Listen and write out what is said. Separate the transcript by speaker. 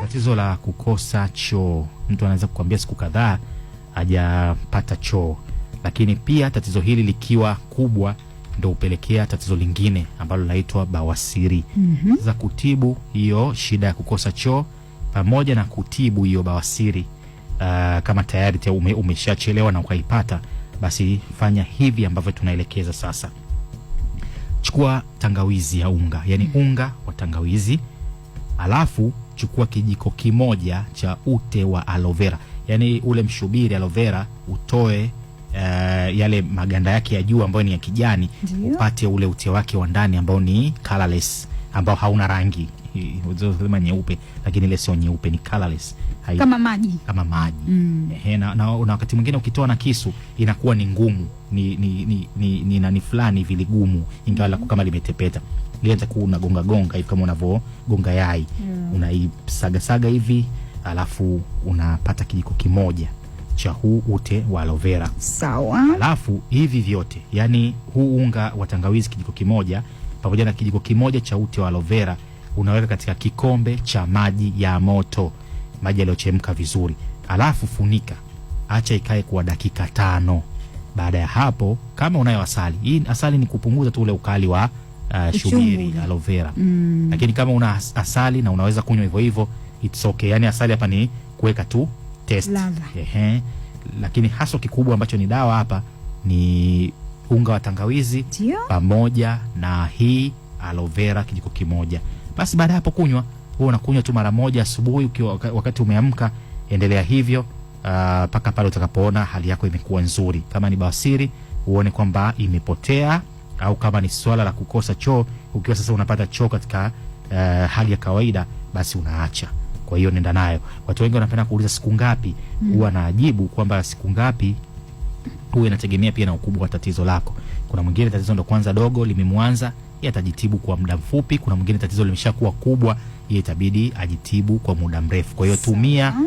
Speaker 1: Tatizo la kukosa choo, mtu anaweza kukwambia siku kadhaa hajapata choo, lakini pia tatizo hili likiwa kubwa ndio upelekea tatizo lingine ambalo linaitwa bawasiri. Za kutibu hiyo shida ya kukosa choo pamoja na kutibu hiyo bawasiri, kama tayari umeshachelewa na ukaipata, basi fanya hivi ambavyo tunaelekeza sasa. Chukua tangawizi ya unga, yani unga wa tangawizi, alafu chukua kijiko kimoja cha ute wa aloe vera, yani ule mshubiri aloe vera utoe yale maganda yake ya juu ambayo ni ya kijani. Ndiyo. Upate ule ute wake wa ndani ambao ni colorless, ambao hauna rangi, unasema nyeupe, lakini ile sio nyeupe, ni colorless,
Speaker 2: kama maji, kama
Speaker 1: maji. Na wakati mwingine ukitoa na kisu inakuwa ni ngumu, ni nani fulani vile gumu, ingawa kama limetepeta. Lianza kuwa unagonga gonga hivi kama unavogonga yai. Unaisaga saga hivi, alafu unapata kijiko kimoja cha huu ute wa aloe vera.
Speaker 2: Sawa.
Speaker 1: Alafu hivi vyote, yani huu unga wa tangawizi kijiko kimoja pamoja na kijiko kimoja cha ute wa aloe vera unaweka katika kikombe cha maji ya moto, maji yaliyochemka vizuri. Alafu funika, acha ikae kwa dakika 5. Baada ya hapo, kama unayo asali, hii asali ni kupunguza tu ule ukali wa shubiri aloe vera. Lakini kama una asali na unaweza kunywa hivyo hivyo, it's okay. Yani asali hapa ni kuweka tu test. Lakini hasa kikubwa ambacho ni dawa hapa ni unga wa tangawizi pamoja na hii aloe vera kijiko kimoja. Basi baada hapo kunywa, wewe unakunywa tu mara moja asubuhi ukiwa wakati umeamka. Endelea hivyo paka pale utakapoona hali yako imekuwa nzuri. Kama ni bawasiri uone kwamba imepotea, au kama ni swala la kukosa choo, ukiwa sasa unapata choo katika hali ya kawaida, basi unaacha. Kwa hiyo nenda nayo. Watu wengi wanapenda kuuliza siku ngapi, huwa najibu kwamba siku ngapi huwa inategemea pia na ukubwa wa tatizo lako. Kuna mwingine tatizo ndo kwanza dogo limemwanza, yeye atajitibu kwa muda mfupi. Kuna mwingine tatizo limeshakuwa kubwa, yeye itabidi ajitibu kwa muda mrefu. Kwa hiyo tumia na